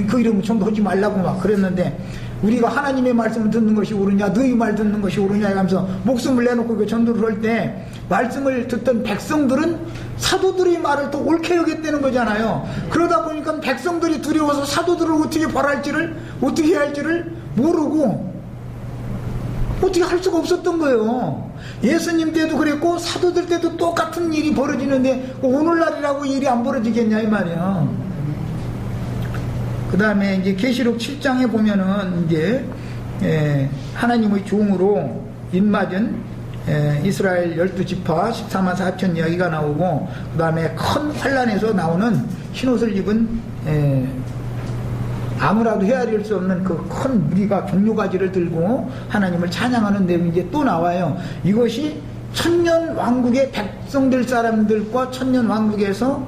그 이름을 전도하지 말라고 막 그랬는데 우리가 하나님의 말씀을 듣는 것이 옳으냐 너희 말 듣는 것이 옳으냐 하면서 목숨을 내놓고 그 전도를 할 때 말씀을 듣던 백성들은 사도들의 말을 더 옳게 여겼다는 거잖아요. 그러다 보니까 백성들이 두려워서 사도들을 어떻게 벌할지를 어떻게 해야 할지를 모르고 어떻게 할 수가 없었던 거예요. 예수님 때도 그랬고 사도들 때도 똑같은 일이 벌어지는데 오늘날이라고 일이 안 벌어지겠냐 이 말이야. 그 다음에 이제 계시록 7장에 보면은 이제 하나님의 종으로 인맞은 이스라엘 12지파 14만 4천 이야기가 나오고 그 다음에 큰 환란에서 나오는 흰옷을 입은 아무라도 헤아릴 수 없는 그 큰 무리가 종려가지를 들고 하나님을 찬양하는 내용이 이제 또 나와요. 이것이 천년 왕국의 백성들 사람들과 천년 왕국에서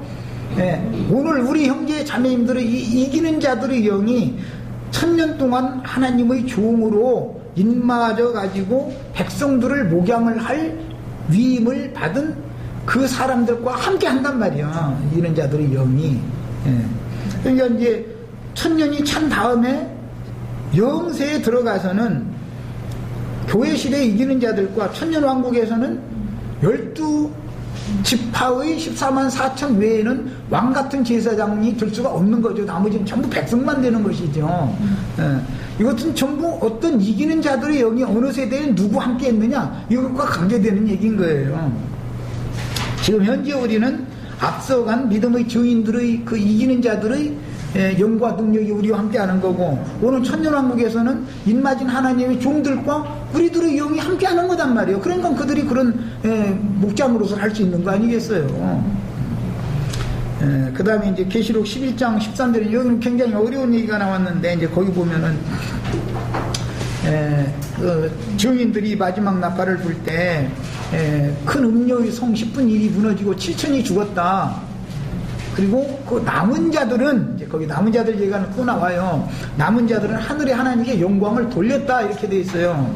오늘 우리 형제 자매님들의 이기는 자들의 영이 천년 동안 하나님의 종으로 인마져 가지고 백성들을 목양을 할 위임을 받은 그 사람들과 함께 한단 말이야. 이기는 자들의 영이. 그러니까 이제 천년이 찬 다음에 영세에 들어가서는 교회 시대에 이기는 자들과 천년 왕국에서는 12지파의 14만 4천 외에는 왕 같은 제사장이 될 수가 없는 거죠. 나머지는 전부 백성만 되는 것이죠. 이것은 전부 어떤 이기는 자들의 영이 어느 세대에 누구 함께 했느냐 이것과 관계되는 얘기인 거예요. 지금 현재 우리는 앞서간 믿음의 증인들의 그 이기는 자들의 영과 능력이 우리와 함께하는 거고 오늘 천년왕국에서는 인맞은 하나님의 종들과 우리들의 영이 함께하는 거단 말이에요. 그러니까 그들이 그런 목장으로서 할 수 있는 거 아니겠어요. 그 다음에 이제 계시록 11장 13절에 여기는 굉장히 어려운 얘기가 나왔는데 이제 거기 보면은 그 증인들이 마지막 나팔을 불 때 큰 음료의 성 10분 1이 무너지고 7천이 죽었다. 그리고 그 남은 자들은 이제 거기 남은 자들 얘기가 또 나와요. 남은 자들은 하늘의 하나님께 영광을 돌렸다 이렇게 돼 있어요.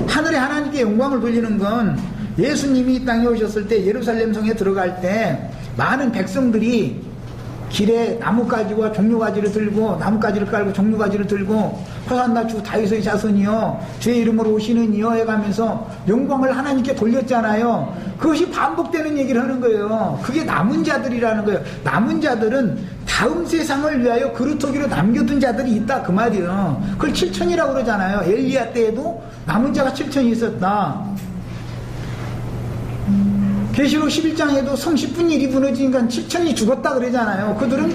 하늘의 하나님께 영광을 돌리는 건 예수님이 이 땅에 오셨을 때 예루살렘 성에 들어갈 때 많은 백성들이 길에 나뭇가지와 종려가지를 들고 나뭇가지를 깔고 종려가지를 들고 호산나 주 다윗의 자손이여 주의 이름으로 오시는 이여 해가면서 영광을 하나님께 돌렸잖아요. 그것이 반복되는 얘기를 하는 거예요. 그게 남은 자들이라는 거예요. 남은 자들은 다음 세상을 위하여 그루터기로 남겨둔 자들이 있다 그 말이에요. 그걸 7천이라고 그러잖아요. 엘리야 때에도 남은 자가 7천이 있었다. 계시록 11장에도 성 10분 1이 무너지니까 7천이 죽었다 그러잖아요. 그들은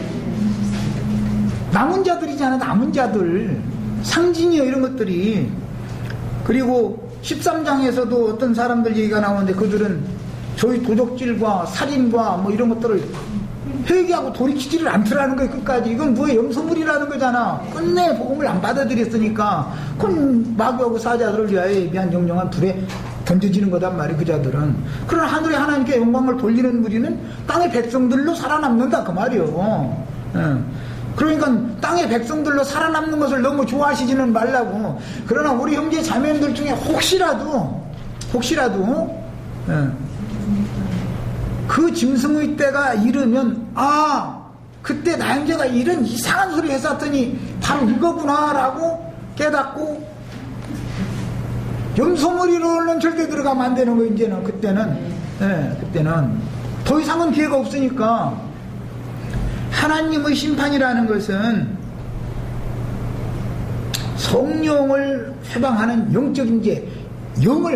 남은 자들이잖아. 남은 자들 상징이요 이런 것들이. 그리고 13장에서도 어떤 사람들 얘기가 나오는데 그들은 저희 도적질과 살인과 뭐 이런 것들을 회개하고 돌이키지를 않더라는 거예요. 끝까지. 이건 뭐예요? 염소물이라는 거잖아. 끝내 복음을 안 받아들였으니까 그건 마귀하고 사자들을 위하여 예비한 영영한 불에 던져지는 거단 말이에요. 그 자들은. 그러나 하늘의 하나님께 영광을 돌리는 무리는 땅의 백성들로 살아남는다 그 말이에요. 그러니까 땅의 백성들로 살아남는 것을 너무 좋아하시지는 말라고. 그러나 우리 형제 자매들 중에 혹시라도 그 짐승의 때가 이르면 그때 나 형제가 이런 이상한 소리 했었더니 바로 이거구나 라고 깨닫고 염소머리로는 절대 들어가면 안 되는 거. 이제는 그때는 더 이상은 기회가 없으니까. 하나님의 심판이라는 것은 성령을 회방하는 영적인 죄,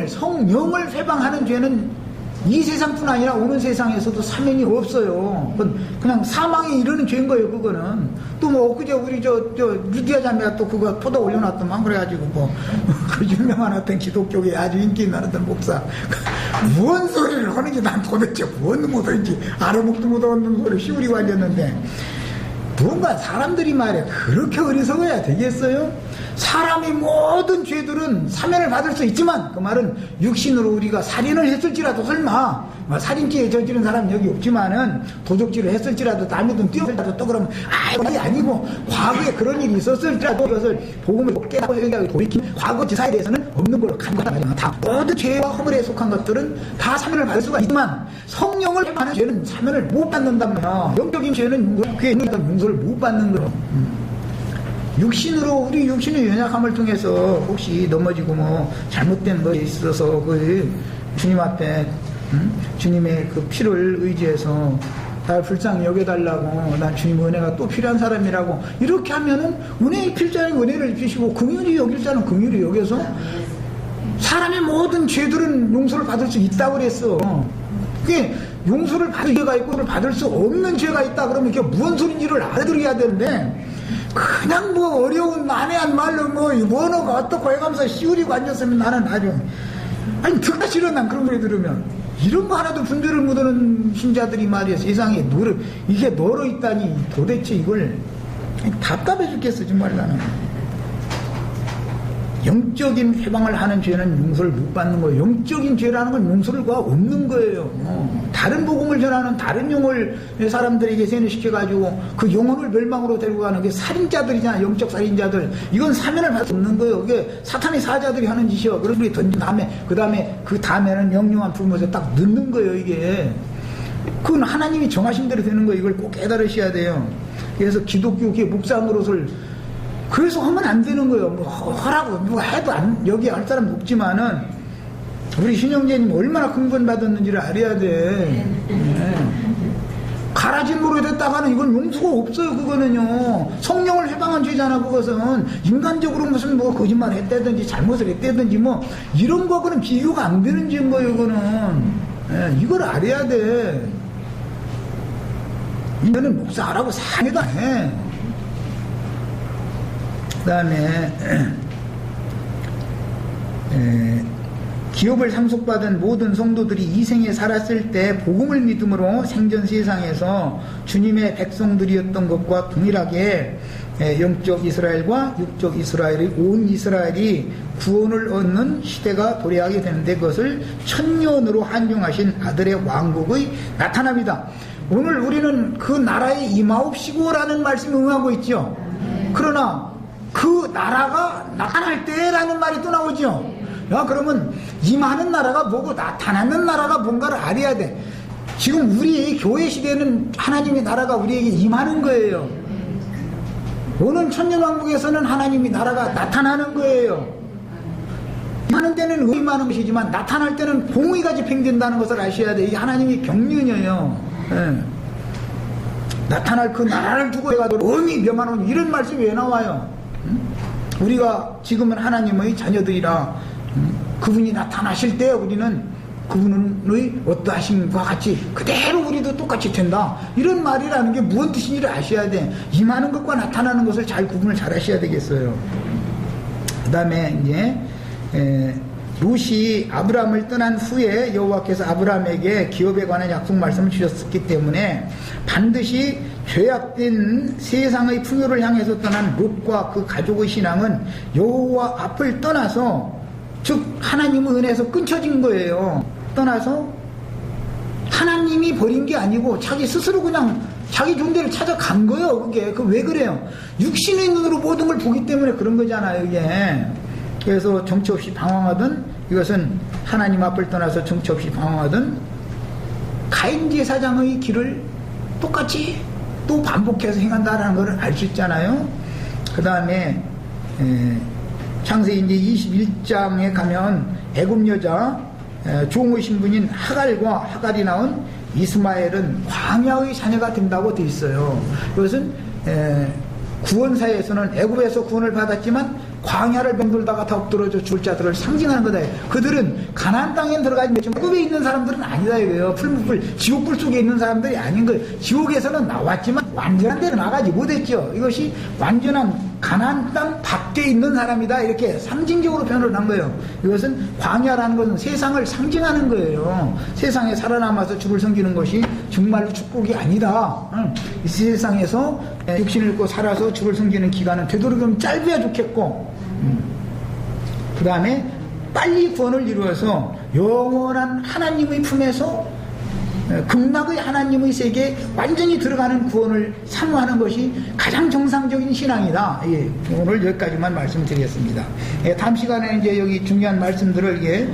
성령을 회방하는 죄는 이 세상뿐 아니라 오는 세상에서도 사면이 없어요. 그냥 사망에 이르는 죄인 거예요, 그거는. 또 뭐, 엊그제 우리 루디아 자매가 또 그거 포도 올려놨더만, 그래가지고 그 유명한 어떤 기독교계 아주 인기 있는 어떤 목사. 무언 소리를 하는지 난 도대체 무언 소리인지 알아먹도 못하는 소리 시우리고 앉았는데, 뭔가 사람들이 말해 그렇게 어리석어야 되겠어요? 사람의 모든 죄들은 사면을 받을 수 있지만, 그 말은 육신으로 우리가 살인을 했을지라도 설마 살인죄에 저지른 사람은 여기 없지만은 도적질을 했을지라도 잘못은 뛰었을지라도 또 그러면 그게 아니고 과거에 그런 일이 있었을지라도 이것을 복음을 깨닫고 회개하고 돌이킨 과거 지사에 대해서는 없는 걸로 간단 말이야. 다 모든 죄와 허물에 속한 것들은 다 사면을 받을 수가 있지만 성령을 회방하는 죄는 사면을 못 받는다며. 영적인 죄는 그에 있는 용서를 못 받는 거예요. 육신으로 우리 육신의 연약함을 통해서 혹시 넘어지고 뭐 잘못된 것에 있어서 그 주님 앞에 주님의 그 피를 의지해서 날 불쌍히 여겨달라고, 난 주님 은혜가 또 필요한 사람이라고 이렇게 하면은 은혜의 필자는 은혜를 입히시고 긍휼히 여길 자는 긍휼히 여겨서 사람의 모든 죄들은 용서를 받을 수 있다고 그랬어. 그게 용서를 받을 죄가 있고 받을 수 없는 죄가 있다 그러면 이게 무슨 소리인지를 알아들어야 되는데, 그냥 뭐 어려운 난해한 말로 뭐 원어가 어떻고 해가면서 시우리고 앉았으면 나는 아주 듣기 싫어. 난 그런 소리 들으면 이런 거 하나도 분별을 못하는 신자들이 말이야 세상에 이게 널어 있다니 도대체 이걸 답답해 죽겠어 정말. 나는 영적인 회방을 하는 죄는 용서를 못 받는 거예요. 영적인 죄라는 건 용서가 없는 거예요. 다른 복음을 전하는 다른 영을 사람들에게 세뇌시켜가지고 그 영혼을 멸망으로 데리고 가는 게 살인자들이잖아. 영적 살인자들. 이건 사면을 받을 수 없는 거예요. 그게 사탄의 사자들이 하는 짓이요. 그런 우리 던진 다음에 그 다음에는 영영한 불못에 딱 넣는 거예요. 이게 그건 하나님이 정하신 대로 되는 거예요. 이걸 꼭 깨달으셔야 돼요. 그래서 기독교계 목사노릇을 그래서 하면 안 되는 거예요. 뭐 하라고 누가 해도 여기 할 사람 없지만은 우리 신영재님 얼마나 근본 받았는지를 알아야 돼. 네. 가라진 노릇 했다가는 이건 용서가 없어요. 그거는요. 성령을 해방한 죄잖아. 그것은 인간적으로 무슨 뭐 거짓말 했다든지 잘못을 했다든지 뭐 이런 거하고는 비교가 안 되는 죄인 거예요. 이거는. 네. 이걸 알아야 돼. 이거는 목사하라고 상해도 안 해. 그 다음에 기업을 상속받은 모든 성도들이 이 생에 살았을 때 복음을 믿음으로 생전 세상에서 주님의 백성들이었던 것과 동일하게 영적 이스라엘과 육적 이스라엘의 온 이스라엘이 구원을 얻는 시대가 도래하게 되는데 그것을 천년으로 한중하신 아들의 왕국의 나타납니다. 오늘 우리는 그 나라에 임하옵시고라는 말씀을 응하고 있죠. 그러나 그 나라가 나타날 때라는 말이 또 나오죠. 야, 그러면 임하는 나라가 뭐고 나타나는 나라가 뭔가를 알아야 돼. 지금 우리 교회 시대는 하나님의 나라가 우리에게 임하는 거예요. 오는 천년왕국에서는 하나님의 나라가 나타나는 거예요. 임하는 때는 임하는 것이지만 나타날 때는 공의가 집행된다는 것을 아셔야 돼. 이게 하나님의 경륜이에요. 네. 나타날 그 나라를 두고 해가지고 엄히 명하는 이런 말씀이 왜 나와요? 우리가 지금은 하나님의 자녀들이라 그분이 나타나실 때 우리는 그분의 어떠하심과 같이 그대로 우리도 똑같이 된다. 이런 말이라는 게 무슨 뜻인지를 아셔야 돼. 임하는 것과 나타나는 것을 잘 구분을 잘 하셔야 되겠어요. 그 다음에 이제 롯이 아브라함을 떠난 후에 여호와께서 아브라함에게 기업에 관한 약속 말씀을 주셨기 때문에 반드시 죄악된 세상의 풍요를 향해서 떠난 롯과 그 가족의 신앙은 여호와 앞을 떠나서 즉 하나님의 은혜에서 끊쳐진 거예요. 떠나서 하나님이 버린 게 아니고 자기 스스로 그냥 자기 존재를 찾아간 거예요. 그게 왜 그래요? 육신의 눈으로 모든 걸 보기 때문에 그런 거잖아요. 이게 그래서 정처 없이 방황하던 이것은 하나님 앞을 떠나서 정처 없이 방황하던 가인 제사장의 길을 똑같이 또 반복해서 행한다라는 것을 알 수 있잖아요. 그 다음에 창세기 이제 21장에 가면 애굽 여자 종의 신분인 하갈과 하갈이 낳은 이스마엘은 광야의 자녀가 된다고 되어 있어요. 이것은 구원사에서는 애굽에서 구원을 받았지만 광야를 병들다가 다 엎드러져 죽을 자들을 상징하는 거다. 그들은 가나안 땅에 들어가지 못했지만 애굽에 있는 사람들은 아니다 이거예요. 풀무불 지옥불 속에 있는 사람들이 아닌 거예요. 지옥에서는 나왔지만 완전한 데로 나가지 못했죠. 이것이 완전한 가나안 땅 밖에 있는 사람이다 이렇게 상징적으로 표현을 한 거예요. 이것은 광야라는 것은 세상을 상징하는 거예요. 세상에 살아남아서 주를 섬기는 것이 정말로 축복이 아니다. 이 세상에서 육신을 입고 살아서 주를 섬기는 기간은 되도록이면 짧아야 좋겠고, 그 다음에 빨리 구원을 이루어서 영원한 하나님의 품에서 극락의 하나님의 세계에 완전히 들어가는 구원을 사모하는 것이 가장 정상적인 신앙이다. 예, 오늘 여기까지만 말씀드리겠습니다. 다음 시간에 이제 여기 중요한 말씀들을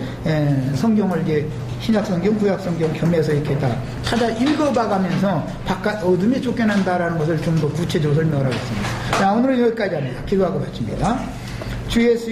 성경을 신약 성경, 구약 성경 겸해서 이렇게 다 찾아 읽어봐가면서 바깥 어둠에 쫓겨난다라는 것을 좀 더 구체적으로 설명을 하겠습니다. 자, 오늘은 여기까지 합니다. 기도하고 마칩니다. 주 예수